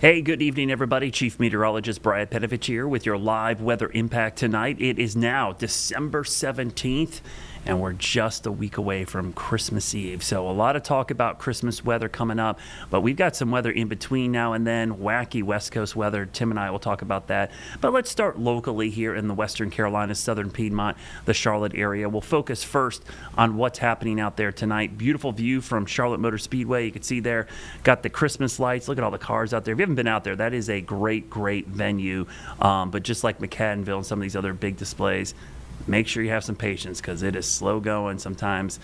Hey, good evening, everybody. Chief Meteorologist Brad Petovich here with your live weather impact tonight. It is now December 17th, and we're just a week away from Christmas Eve. So a lot of talk about Christmas weather coming up, but we've got some weather in between now and then, wacky West Coast weather. Tim and I will talk about that. But let's start locally here in the Western Carolinas, Southern Piedmont, the Charlotte area. We'll focus first on what's happening out there tonight. Beautiful view from Charlotte Motor Speedway. You can see there, got the Christmas lights. Look at all the cars out there. If you haven't been out there, that is a great venue. But just like McCaddenville and some of these other big displays, make sure you have some patience because it is slow going. Sometimes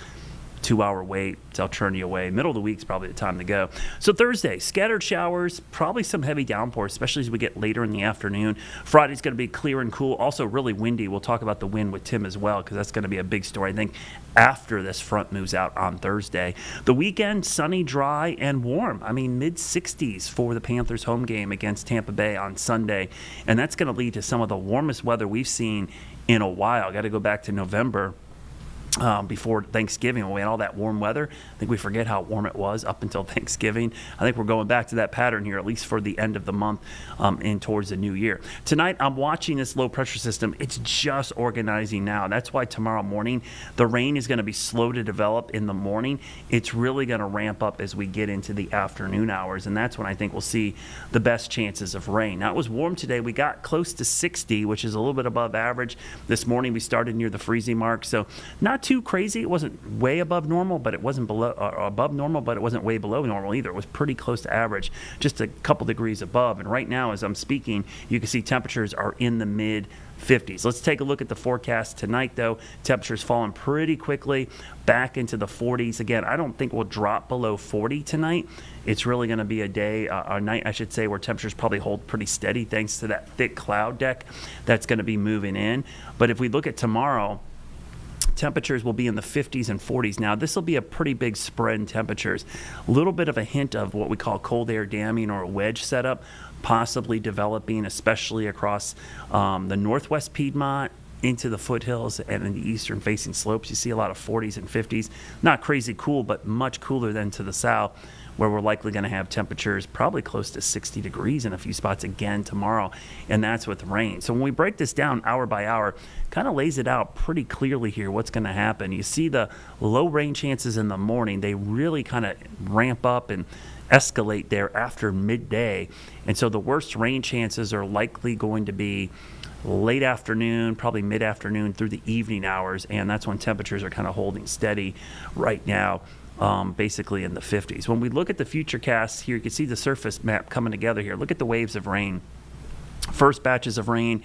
2-hour wait, they'll turn you away. Middle of the week is probably the time to go. So Thursday, scattered showers, probably some heavy downpours, especially as we get later in the afternoon. Friday's going to be clear and cool, also really windy. We'll talk about the wind with Tim as well because that's going to be a big story, I think, after this front moves out on Thursday. The weekend, sunny, dry, and warm. I mean, mid-60s for the Panthers home game against Tampa Bay on Sunday, and that's going to lead to some of the warmest weather we've seen in a while. Got to go back to November. Before Thanksgiving, when we had all that warm weather. I think we forget how warm it was up until Thanksgiving. I think we're going back to that pattern here, at least for the end of the month and towards the new year. Tonight, I'm watching this low pressure system. It's just organizing now. That's why tomorrow morning, the rain is going to be slow to develop in the morning. It's really going to ramp up as we get into the afternoon hours, and that's when I think we'll see the best chances of rain. Now, it was warm today. We got close to 60, which is a little bit above average. This morning, we started near the freezing mark, so not too crazy. It wasn't way above normal, but it wasn't below above normal, but it wasn't way below normal either. It was pretty close to average, just a couple degrees above. And right now, as I'm speaking, you can see temperatures are in the mid 50s. Let's take a look at the forecast tonight, though. Temperatures falling pretty quickly back into the 40s. Again, I don't think we'll drop below 40 tonight. It's really going to be a day, a night, I should say, where temperatures probably hold pretty steady thanks to that thick cloud deck that's going to be moving in. But if we look at tomorrow, temperatures will be in the 50s and 40s. Now, this will be a pretty big spread in temperatures. A little bit of a hint of what we call cold air damming or a wedge setup, possibly developing, especially across the northwest Piedmont into the foothills and in the eastern facing slopes. You see a lot of 40s and 50s. Not crazy cool, but much cooler than to the south, where we're likely going to have temperatures probably close to 60 degrees in a few spots again tomorrow, and that's with rain. So when we break this down hour by hour, kind of lays it out pretty clearly here what's going to happen. You see the low rain chances in the morning. They really kind of ramp up and escalate there after midday, and so the worst rain chances are likely going to be late afternoon, probably mid-afternoon through the evening hours, and that's when temperatures are kind of holding steady right now. Basically in the 50s. When we look at the future casts here, you can see the surface map coming together here. Look at the waves of rain. First batches of rain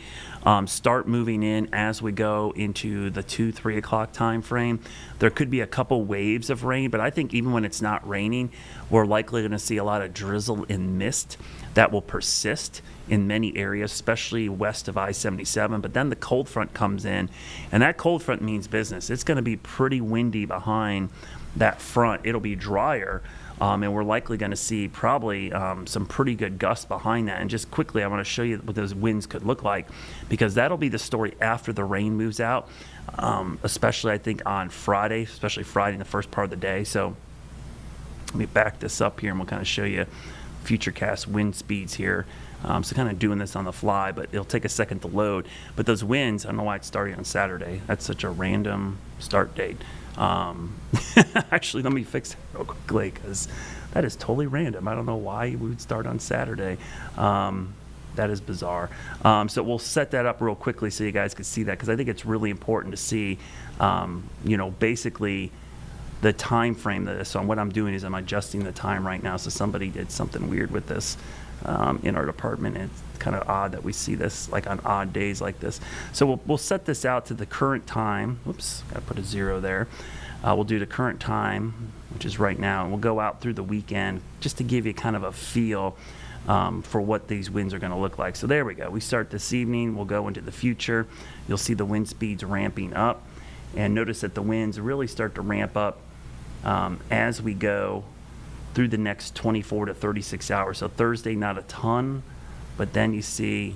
start moving in as we go into the 2-3 o'clock time frame. There could be a couple waves of rain, but I think even when it's not raining, we're likely going to see a lot of drizzle and mist that will persist in many areas, especially west of I-77. But then the cold front comes in, and that cold front means business. It's going to be pretty windy behind that front. It'll be drier, and we're likely going to see probably some pretty good gusts behind that. And just quickly, I want to show you what those winds could look like, because that'll be the story after the rain moves out, especially I think on Friday, especially Friday in the first part of the day. So let me back this up here, and we'll kind of show you futurecast wind speeds here. So kind of doing this on the fly, but it'll take a second to load. But those winds, I don't know why it's starting on Saturday. That's such a random start date. Actually, let me fix it real quickly because that is totally random. I don't know why we would start on Saturday. That is bizarre. So we'll set that up real quickly so you guys can see that, because I think it's really important to see, basically the time frame of this. So what I'm doing is I'm adjusting the time right now. So somebody did something weird with this in our department. It's kind of odd that we see this like on odd days like this. So we'll set this out to the current time. Oops, got to put a 0 there. We'll do the current time, which is right now, and we'll go out through the weekend just to give you kind of a feel for what these winds are going to look like. So there we go. We start this evening. We'll go into the future. You'll see the wind speeds ramping up, and notice that the winds really start to ramp up as we go through the next 24 to 36 hours. So Thursday, not a ton, but then you see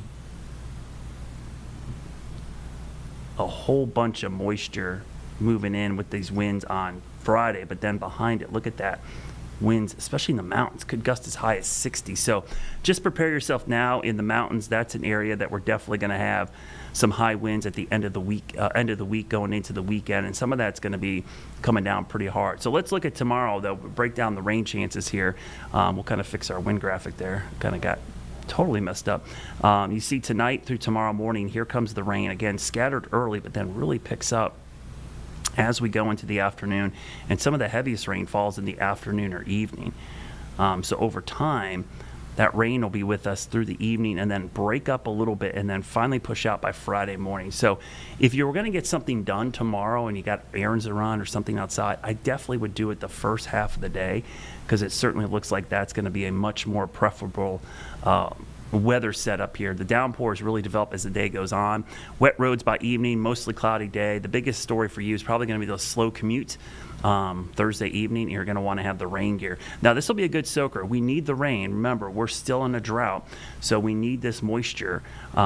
a whole bunch of moisture moving in with these winds on Friday. But then behind it, look at that. winds, especially in the mountains, could gust as high as 60. So just prepare yourself now in the mountains. That's an area that we're definitely going to have some high winds at the end of the week going into the weekend, and some of that's going to be coming down pretty hard. So let's look at tomorrow, though. We'll break down the rain chances here. We'll kind of fix our wind graphic there. Kind of got totally messed up. You see tonight through tomorrow morning, here comes the rain. Again, scattered early, but then really picks up as we go into the afternoon, and some of the heaviest rain falls in the afternoon or evening. So over time, that rain will be with us through the evening and then break up a little bit and then finally push out by Friday morning. So if you were going to get something done tomorrow and you got errands to run or something outside, I definitely would do it the first half of the day, because it certainly looks like that's going to be a much more preferable weather setup here. The downpours really develop as the day goes on. Wet roads by evening, mostly cloudy day. The biggest story for you is probably going to be the slow commute Thursday evening. You're going to want to have the rain gear. Now, this will be a good soaker. We need the rain. Remember, we're still in a drought, so we need this moisture.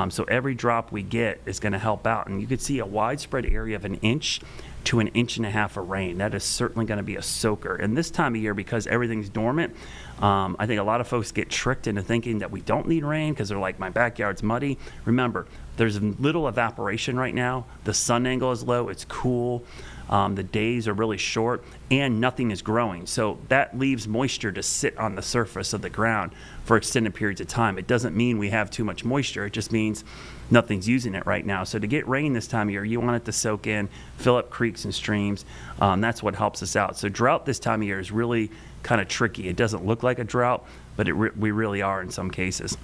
So every drop we get is going to help out. And you could see a widespread area of 1 inch to 1.5 inches of rain. That is certainly going to be a soaker. And this time of year, because everything's dormant, I think a lot of folks get tricked into thinking that we don't need rain because they're like, my backyard's muddy. Remember, there's little evaporation right now. The sun angle is low. It's cool. The days are really short, and nothing is growing. So that leaves moisture to sit on the surface of the ground for extended periods of time. It doesn't mean we have too much moisture. It just means nothing's using it right now. So to get rain this time of year, you want it to soak in, fill up creeks and streams. That's what helps us out. So drought this time of year is really kind of tricky. It doesn't look like a drought, but we really are in some cases.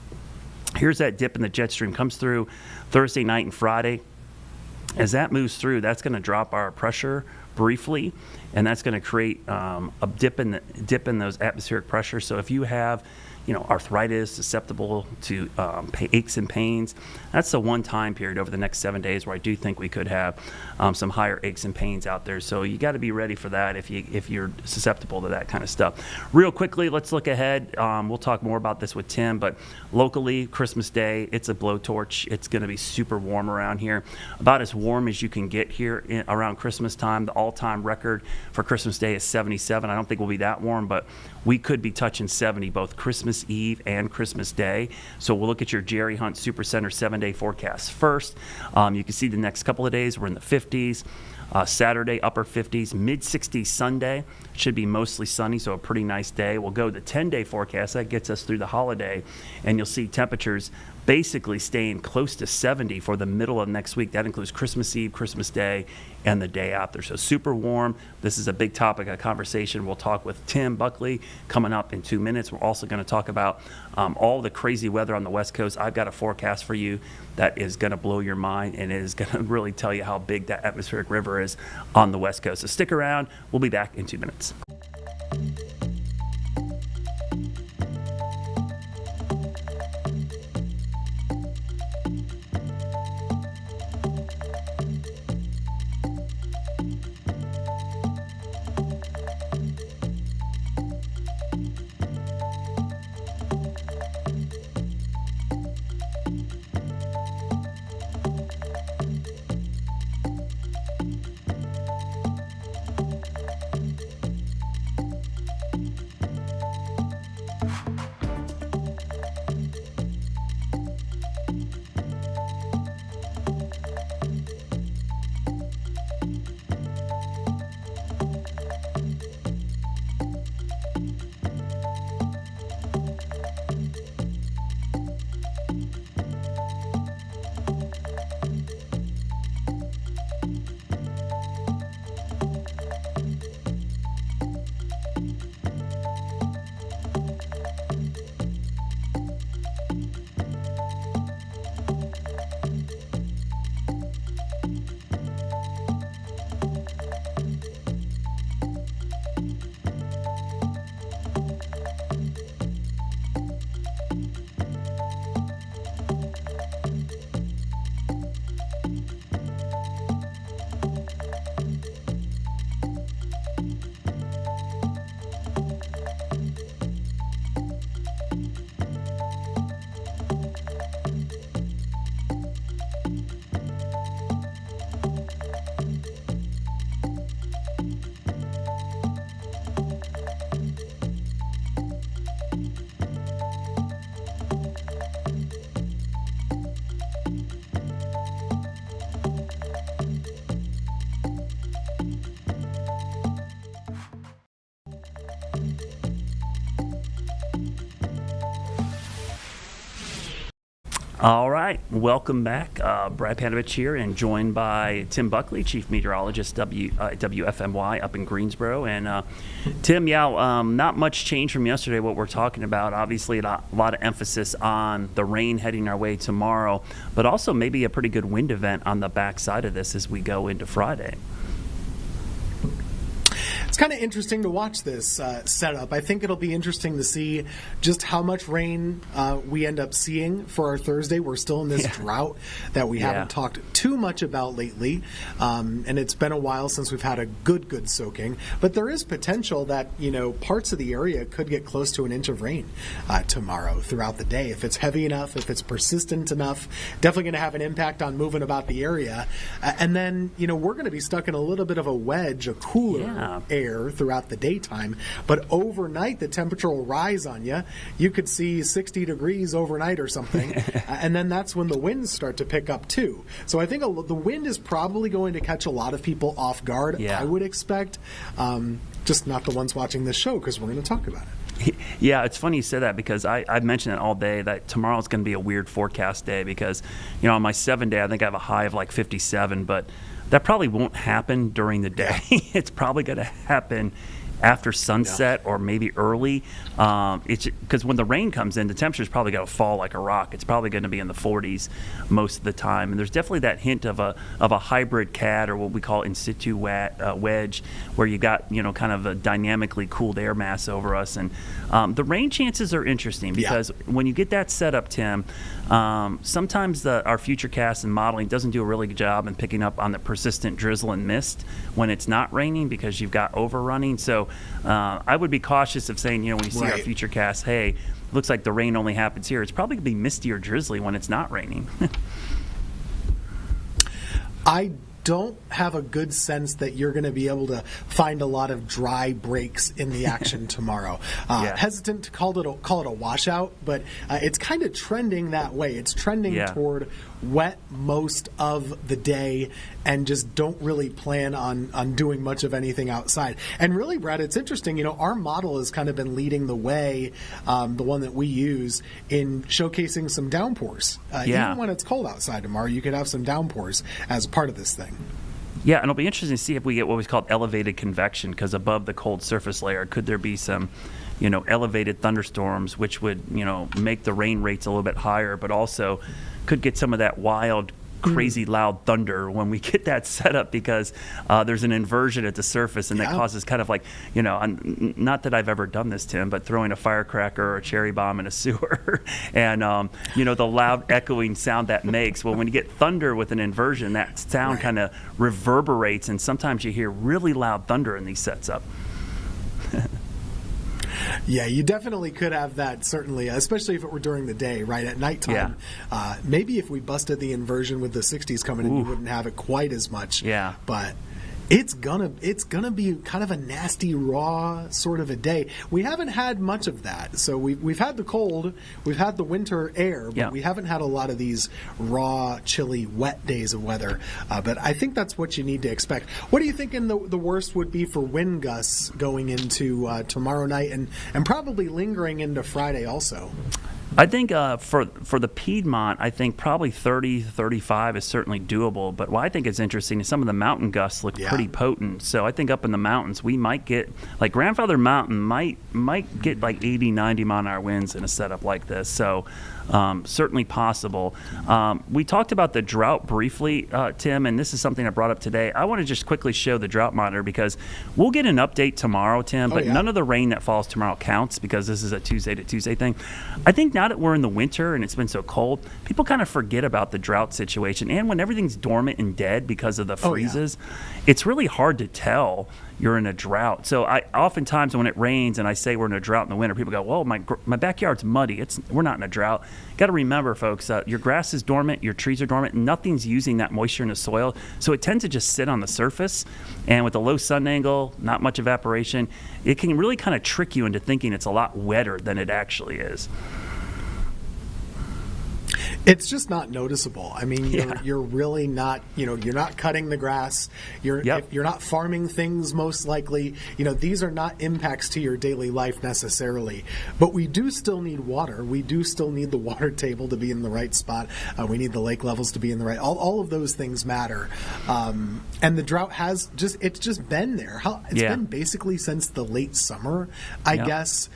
Here's that dip in the jet stream. Comes through Thursday night and Friday. As that moves through, that's going to drop our pressure briefly, and that's going to create a dip in those atmospheric pressures. So if you have arthritis, susceptible to aches and pains, that's the one time period over the next 7 days where I do think we could have some higher aches and pains out there. So you got to be ready for that if you're susceptible to that kind of stuff. Real quickly, let's look ahead. We'll talk more about this with Tim, but locally, Christmas Day, it's a blowtorch. It's going to be super warm around here, about as warm as you can get here around Christmas time. The all-time record for Christmas Day is 77. I don't think we'll be that warm, but we could be touching 70 both Christmas Eve and Christmas Day. So we'll look at your Jerry Hunt Supercenter 7-day forecast first. You can see the next couple of days we're in the 50s. Saturday, upper 50s, mid-60s Sunday. Should be mostly sunny, so a pretty nice day. We'll go the 10-day forecast. That gets us through the holiday, and you'll see temperatures basically staying close to 70 for the middle of next week. That includes Christmas Eve, Christmas Day, and the day after. So super warm. This is a big topic of conversation. We'll talk with Tim Buckley coming up in 2 minutes. We're also going to talk about all the crazy weather on the West Coast. I've got a forecast for you that is going to blow your mind and is going to really tell you how big that atmospheric river is on the West Coast. So stick around. We'll be back in 2 minutes. All right, welcome back. Brad Panovich here, and joined by Tim Buckley, Chief Meteorologist, WFMY up in Greensboro. And Tim, not much change from yesterday. What we're talking about, obviously, a lot of emphasis on the rain heading our way tomorrow, but also maybe a pretty good wind event on the backside of this as we go into Friday. It's kind of interesting to watch this setup. I think it'll be interesting to see just how much rain we end up seeing for our Thursday. We're still in this drought that we haven't talked too much about lately, and it's been a while since we've had a good soaking. But there is potential that, parts of the area could get close to an inch of rain tomorrow throughout the day. If it's heavy enough, if it's persistent enough, definitely going to have an impact on moving about the area. And then, we're going to be stuck in a little bit of a wedge, a cooler air throughout the daytime, but overnight the temperature will rise on you. You could see 60 degrees overnight or something, and then that's when the winds start to pick up too. So I think the wind is probably going to catch a lot of people off guard, I would expect, just not the ones watching this show, because we're going to talk about it. Yeah, it's funny you said that, because I've mentioned it all day that tomorrow's going to be a weird forecast day because, on my 7 day, I think I have a high of like 57, but that probably won't happen during the day. It's probably going to happen after sunset or maybe early. It's because when the rain comes in, the temperature's probably going to fall like a rock. It's probably going to be in the 40s most of the time. And there's definitely that hint of a hybrid CAD, or what we call in situ wedge, where you got kind of a dynamically cooled air mass over us. And the rain chances are interesting because when you get that set up, Tim, sometimes our futurecast and modeling doesn't do a really good job in picking up on the persistent drizzle and mist when it's not raining, because you've got overrunning. So I would be cautious of saying, when you see our futurecast, hey, looks like the rain only happens here. It's probably going to be misty or drizzly when it's not raining. I don't have a good sense that you're going to be able to find a lot of dry breaks in the action tomorrow. Hesitant to call it a washout, but it's kind of trending that way. It's trending toward wet most of the day, and just don't really plan on doing much of anything outside. And really, Brad, it's interesting, our model has kind of been leading the way, the one that we use, in showcasing some downpours. Even when it's cold outside tomorrow, you could have some downpours as part of this thing. Yeah, and it'll be interesting to see if we get what was called elevated convection, because above the cold surface layer, could there be some elevated thunderstorms, which would, make the rain rates a little bit higher, but also could get some of that wild, crazy loud thunder when we get that set up, because there's an inversion at the surface, and that causes kind of like, not that I've ever done this, Tim, but throwing a firecracker or a cherry bomb in a sewer and, the loud echoing sound that makes. Well, when you get thunder with an inversion, that sound kind of reverberates, and sometimes you hear really loud thunder in these sets up. Yeah, you definitely could have that, certainly, especially if it were during the day, right? At nighttime, maybe if we busted the inversion with the 60s coming in, you wouldn't have it quite as much. Yeah. But it's gonna be kind of a nasty, raw sort of a day. We haven't had much of that. So we've had the cold, we've had the winter air, but we haven't had a lot of these raw, chilly, wet days of weather. But I think that's what you need to expect. What are you thinking the worst would be for wind gusts going into tomorrow night and probably lingering into Friday also? I think for the Piedmont, I think probably 30, 35 is certainly doable. But what I think is interesting is some of the mountain gusts look pretty potent. So I think up in the mountains, we might get, like Grandfather Mountain might get like 80, 90 mile-an-hour winds in a setup like this. So certainly possible. We talked about the drought briefly, Tim, and this is something I brought up today. I want to just quickly show the drought monitor, because we'll get an update tomorrow, Tim, but none of the rain that falls tomorrow counts, because this is a Tuesday to Tuesday thing. I think now that we're in the winter and it's been so cold, people kind of forget about the drought situation. And when everything's dormant and dead because of the freezes, it's really hard to tell you're in a drought. So I oftentimes when it rains and I say we're in a drought in the winter, people go, well, my backyard's muddy. We're not in a drought. Got to remember, folks, your grass is dormant, your trees are dormant, nothing's using that moisture in the soil. So it tends to just sit on the surface. And with a low sun angle, not much evaporation, it can really kind of trick you into thinking it's a lot wetter than it actually is. It's just not noticeable. I mean, you're really not, you're not cutting the grass. You're not farming things, most likely. These are not impacts to your daily life necessarily. But we do still need water. We do still need the water table to be in the right spot. We need the lake levels to be in the right. All of those things matter. And the drought it's just been there. It's been basically since the late summer, I guess.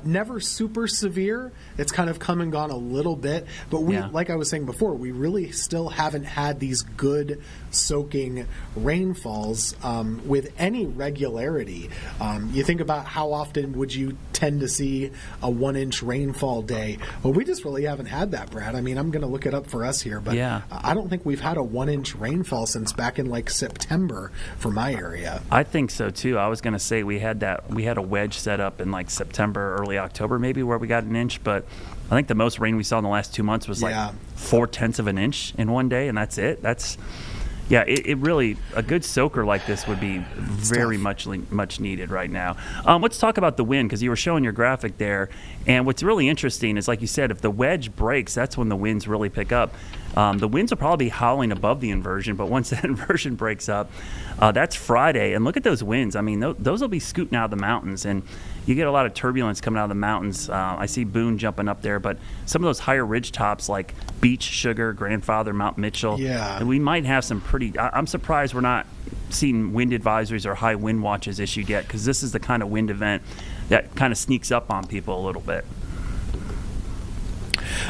Never super severe. It's kind of come and gone a little bit. But like I was saying before, we really still haven't had these good soaking rainfalls with any regularity. You think about how often would you tend to see a 1-inch rainfall day? Well, we just really haven't had that, Brad. I mean, I'm going to look it up for us here, but I don't think we've had a 1-inch rainfall since back in like September for my area. I think so too. I was going to say we had a wedge set up in like September, early October maybe, where we got an inch, but I think the most rain we saw in the last 2 months was like 0.4 of an inch in one day, and that's it. It really, a good soaker like this would be very much needed right now. Let's talk about the wind, because you were showing your graphic there, and what's really interesting is, like you said, if the wedge breaks, that's when the winds really pick up. The winds will probably be howling above the inversion, but once that inversion breaks up, that's Friday, and look at those winds. I mean, those will be scooting out of the mountains, and you get a lot of turbulence coming out of the mountains. I see Boone jumping up there, but some of those higher ridge tops like Beach, Sugar, Grandfather, Mount Mitchell, and we might have some pretty – I'm surprised we're not seeing wind advisories or high wind watches issued yet, because this is the kind of wind event that kind of sneaks up on people a little bit.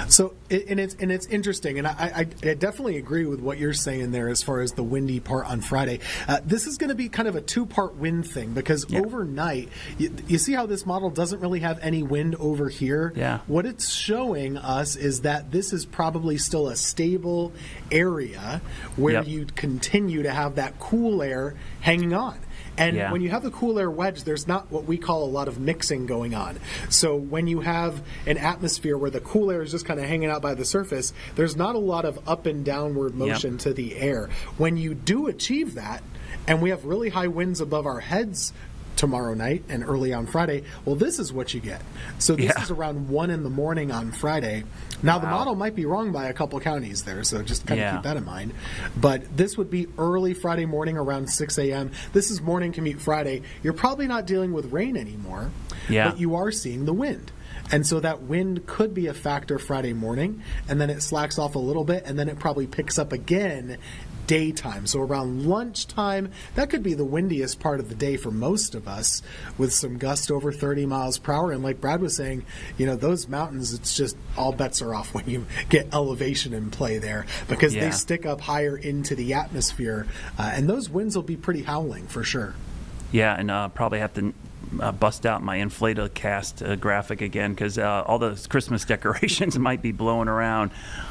So, it's interesting, and I definitely agree with what you're saying there as far as the windy part on Friday. This is going to be kind of a two-part wind thing, because overnight, you see how this model doesn't really have any wind over here? Yeah. What it's showing us is that this is probably still a stable area where you'd continue to have that cool air hanging on. And when you have the cool air wedge, there's not what we call a lot of mixing going on. So when you have an atmosphere where the cool air is just kind of hanging out by the surface, there's not a lot of up and downward motion to the air. When you do achieve that, and we have really high winds above our heads tomorrow night and early on Friday, well, this is what you get. So this is around 1 in the morning on Friday. Now, the model might be wrong by a couple counties there, so just kind of keep that in mind. But this would be early Friday morning around 6 a.m. This is morning commute Friday. You're probably not dealing with rain anymore, but you are seeing the wind. And so that wind could be a factor Friday morning, and then it slacks off a little bit, and then it probably picks up again daytime. So around lunchtime, that could be the windiest part of the day for most of us, with some gusts over 30 miles per hour. And like Brad was saying, those mountains, it's just all bets are off when you get elevation in play there, because they stick up higher into the atmosphere, and those winds will be pretty howling for sure. Yeah, and probably have to bust out my Inflatacast graphic again, because all those Christmas decorations might be blowing around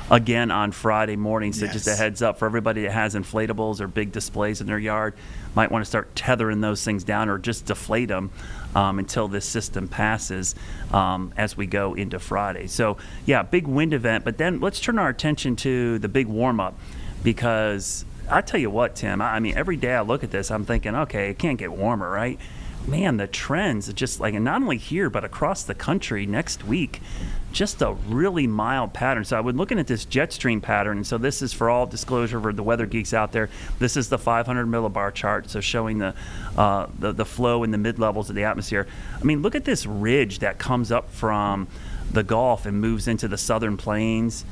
again on Friday morning. So just a heads up for everybody that has inflatables or big displays in their yard, might want to start tethering those things down or just deflate them until this system passes as we go into Friday. So big wind event, but then let's turn our attention to the big warm-up, because I tell you what, Tim, I mean, every day I look at this, I'm thinking, okay, it can't get warmer, right? Man, the trends, just like, and not only here, but across the country next week, just a really mild pattern. So I was looking at this jet stream pattern, and so this is, for all disclosure for the weather geeks out there, this is the 500 millibar chart, so showing the flow in the mid-levels of the atmosphere. I mean, look at this ridge that comes up from the Gulf and moves into the southern plains,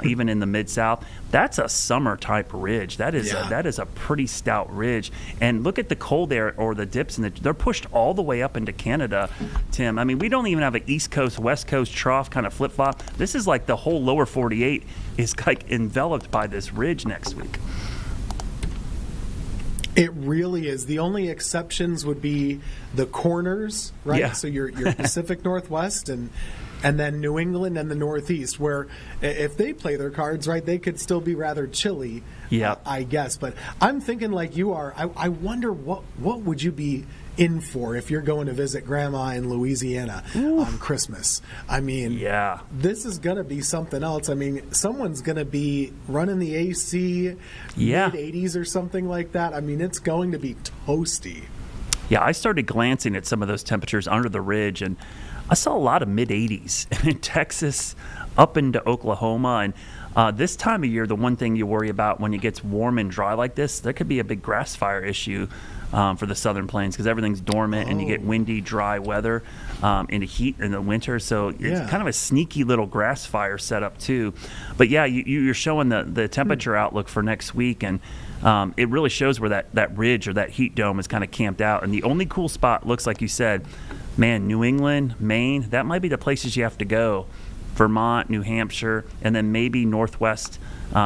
even in the Mid-South. That's a summer-type ridge. That is a pretty stout ridge. And look at the cold air, or the dips, they're pushed all the way up into Canada, Tim. I mean, we don't even have an East Coast, West Coast trough kind of flip-flop. This is like the whole lower 48 is like enveloped by this ridge next week. It really is. The only exceptions would be the corners, right? Yeah. So your Pacific Northwest and then New England and the Northeast, where if they play their cards right, they could still be rather chilly, I guess. But I'm thinking like you are. I wonder what would you be in for if you're going to visit Grandma in Louisiana on Christmas. I mean, this is going to be something else. I mean, someone's going to be running the AC mid-80s or something like that. I mean, it's going to be toasty. Yeah, I started glancing at some of those temperatures under the ridge, and I saw a lot of mid-80s in Texas up into Oklahoma. And this time of year, the one thing you worry about when it gets warm and dry like this, there could be a big grass fire issue for the southern plains because everything's dormant and you get windy, dry weather and heat in the winter. So it's kind of a sneaky little grass fire setup too. But yeah, you're showing the temperature outlook for next week, and it really shows where that ridge or that heat dome is kind of camped out. And the only cool spot looks like you said, man, New England, Maine, that might be the places you have to go. Vermont, New Hampshire, and then maybe Northwest,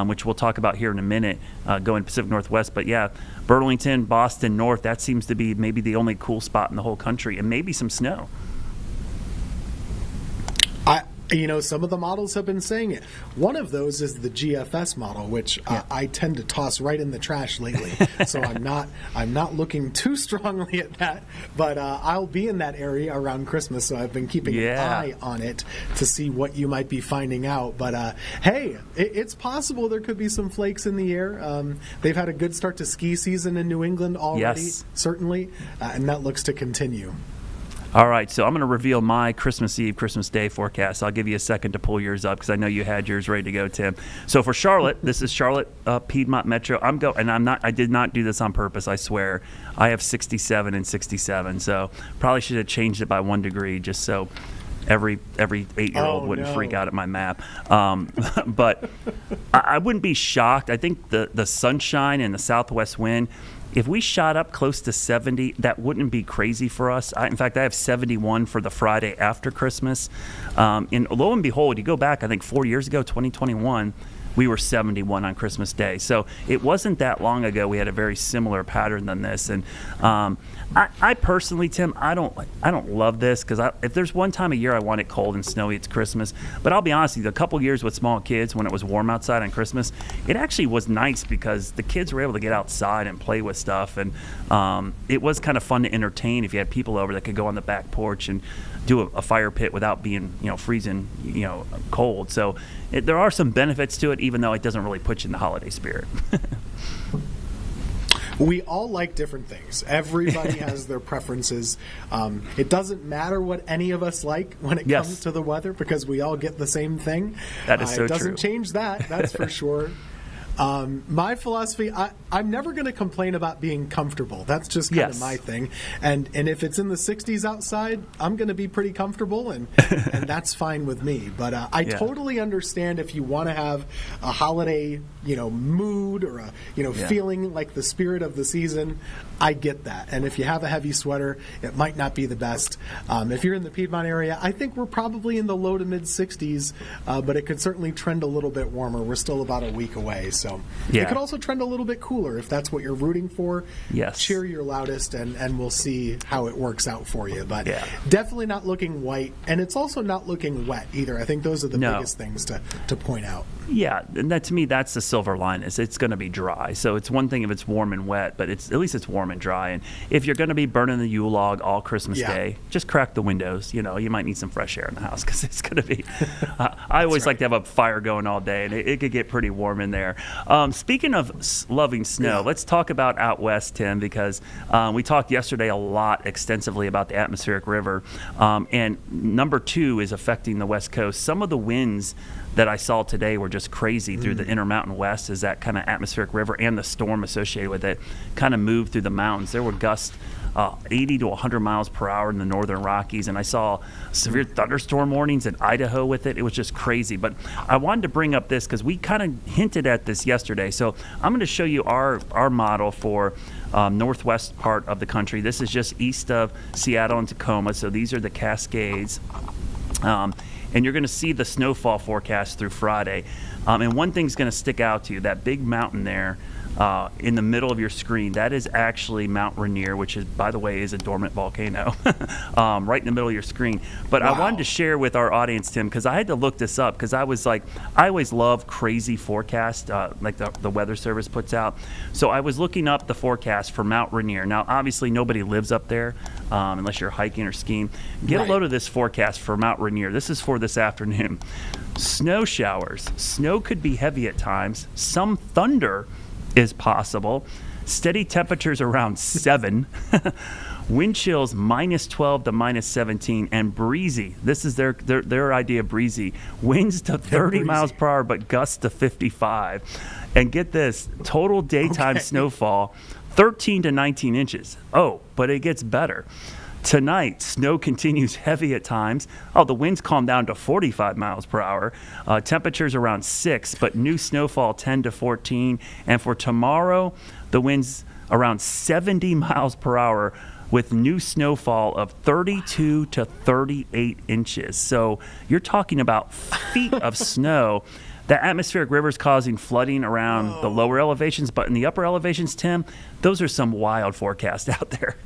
which we'll talk about here in a minute, going Pacific Northwest. But yeah, Burlington, Boston, North, that seems to be maybe the only cool spot in the whole country, and maybe some snow. Some of the models have been saying it. One of those is the GFS model, which I tend to toss right in the trash lately. So I'm not looking too strongly at that. But I'll be in that area around Christmas, so I've been keeping an eye on it to see what you might be finding out. But hey, it's possible there could be some flakes in the air. They've had a good start to ski season in New England already, certainly, and that looks to continue. All right, so I'm going to reveal my Christmas Eve, Christmas Day forecast. I'll give you a second to pull yours up because I know you had yours ready to go, Tim. So for Charlotte, this is Charlotte Piedmont Metro. I did not do this on purpose, I swear. I have 67 and 67, so probably should have changed it by 1 degree just so every 8-year-old wouldn't freak out at my map. But I wouldn't be shocked. I think the sunshine and the southwest wind, if we shot up close to 70, that wouldn't be crazy for us. In fact, I have 71 for the Friday after Christmas. And lo and behold, you go back, I think 4 years ago, 2021, we were 71 on Christmas Day. So it wasn't that long ago we had a very similar pattern than this. And I personally, Tim, I don't love this because if there's one time a year I want it cold and snowy, it's Christmas. But I'll be honest with you, a couple years with small kids when it was warm outside on Christmas, it actually was nice because the kids were able to get outside and play with stuff. And it was kind of fun to entertain if you had people over that could go on the back porch and do a fire pit without being, freezing, cold. So there are some benefits to it, even though it doesn't really put you in the holiday spirit. We all like different things. Everybody has their preferences. It doesn't matter what any of us like when it comes to the weather because we all get the same thing. That is so true. It doesn't change that's for sure. My philosophy, I'm never going to complain about being comfortable. That's just kind of my thing. And if it's in the 60s outside, I'm going to be pretty comfortable, and that's fine with me. But I totally understand if you want to have a holiday, mood or a, feeling like the spirit of the season. I get that. And if you have a heavy sweater, it might not be the best. If you're in the Piedmont area, I think we're probably in the low to mid 60s, but it could certainly trend a little bit warmer. We're still about a week away. So it could also trend a little bit cooler if that's what you're rooting for. Yes. Cheer your loudest, and we'll see how it works out for you. But definitely not looking white, and it's also not looking wet either. I think those are the biggest things to point out. Yeah, and that to me, that's the silver lining. It's going to be dry. So it's one thing if it's warm and wet, but at least it's warm and dry. And if you're going to be burning the Yule log all Christmas Day, just crack the windows. You might need some fresh air in the house because it's going to be. I always like to have a fire going all day, and it could get pretty warm in there. Speaking of loving snow, let's talk about out west, Tim, because we talked yesterday a lot extensively about the atmospheric river, and number 2 is affecting the West Coast. Some of the winds that I saw today were just crazy through the Intermountain West as that kind of atmospheric river and the storm associated with it kind of moved through the mountains. There were gusts 80 to 100 miles per hour in the northern Rockies, and I saw severe thunderstorm warnings in Idaho with it. It was just crazy. But I wanted to bring up this because we kind of hinted at this yesterday. So I'm going to show you our model for northwest part of the country. This is just east of Seattle and Tacoma. So these are the Cascades. And you're going to see the snowfall forecast through Friday. And one thing's going to stick out to you, that big mountain there in the middle of your screen, that is actually Mount Rainier, which is, by the way, is a dormant volcano, right in the middle of your screen. But I wanted to share with our audience, Tim, because I had to look this up, because I was like, I always love crazy forecasts like the Weather Service puts out. So I was looking up the forecast for Mount Rainier. Now, obviously, nobody lives up there unless you're hiking or skiing. Get a load of this forecast for Mount Rainier. This is for this afternoon. Snow showers. Snow could be heavy at times. Some thunder is possible. Steady temperatures around 7. Wind chills -12 to -17, and breezy. This is their idea of breezy. Winds to 30 miles per hour, but gusts to 55. And get this, total daytime snowfall, 13 to 19 inches. Oh, but it gets better. Tonight, snow continues heavy at times. Oh, the winds calm down to 45 miles per hour. Temperatures around 6, but new snowfall 10 to 14. And for tomorrow, the winds around 70 miles per hour with new snowfall of 32 to 38 inches. So you're talking about feet of snow. The atmospheric rivers causing flooding around the lower elevations, but in the upper elevations, Tim, those are some wild forecasts out there.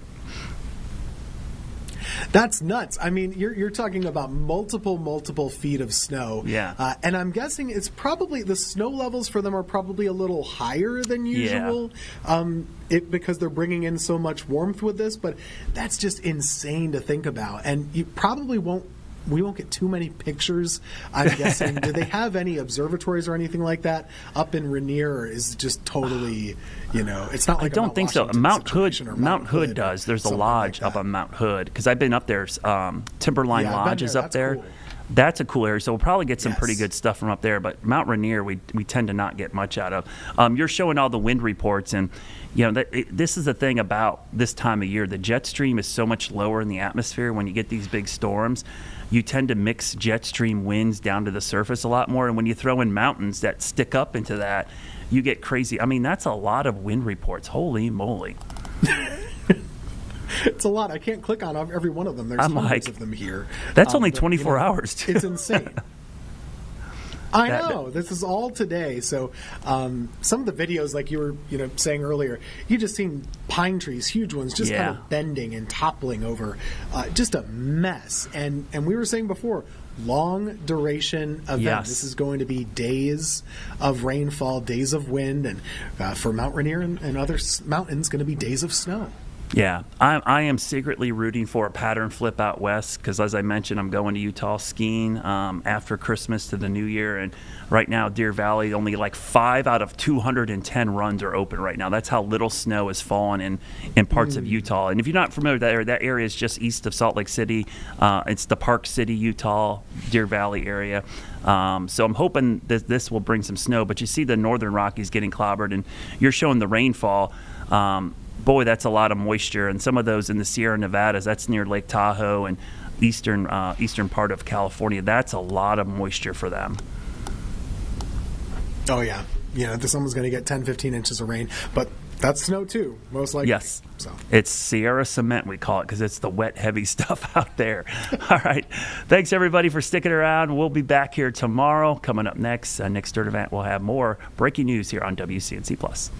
That's nuts. I mean, you're talking about multiple feet of snow. Yeah. And I'm guessing it's probably the snow levels for them are probably a little higher than usual. Because they're bringing in so much warmth with this, but that's just insane to think about. And you probably we won't get too many pictures, I'm guessing. Do they have any observatories or anything like that up in Rainier, or is it just totally, it's not like I don't think so. Mount Hood does. There's a lodge up on Mount Hood, because I've been up there. Timberline Lodge is up there. Cool. That's a cool area, so we'll probably get some pretty good stuff from up there. But Mount Rainier, we tend to not get much out of. You're showing all the wind reports, and this is the thing about this time of year. The jet stream is so much lower in the atmosphere when you get these big storms. You tend to mix jet stream winds down to the surface a lot more, and when you throw in mountains that stick up into that, you get crazy. I mean, that's a lot of wind reports. Holy moly. It's a lot. I can't click on every one of them. There's hundreds of them here. That's only 24 hours, too. It's insane. I know. This is all today. So some of the videos, like you were saying earlier, you just seen pine trees, huge ones, just kind of bending and toppling over. Just a mess. And we were saying before, long duration event. Yes. This is going to be days of rainfall, days of wind, and for Mount Rainier and other mountains, going to be days of snow. Yeah, I am secretly rooting for a pattern flip out west because, as I mentioned, I'm going to Utah skiing after Christmas to the New Year. And right now, Deer Valley, only like 5 out of 210 runs are open right now. That's how little snow has fallen in parts of Utah. And if you're not familiar with that area is just east of Salt Lake City. It's the Park City, Utah, Deer Valley area. So I'm hoping that this will bring some snow. But you see the Northern Rockies getting clobbered, and you're showing the rainfall. Boy, that's a lot of moisture, and some of those in the Sierra Nevadas, that's near Lake Tahoe and eastern part of California. That's a lot of moisture for them. Oh, yeah. Someone's going to get 10, 15 inches of rain, but that's snow too, most likely. Yes. So. It's Sierra cement, we call it, because it's the wet, heavy stuff out there. All right. Thanks, everybody, for sticking around. We'll be back here tomorrow. Coming up next, Nick Sturdivant will have more breaking news here on WCNC+.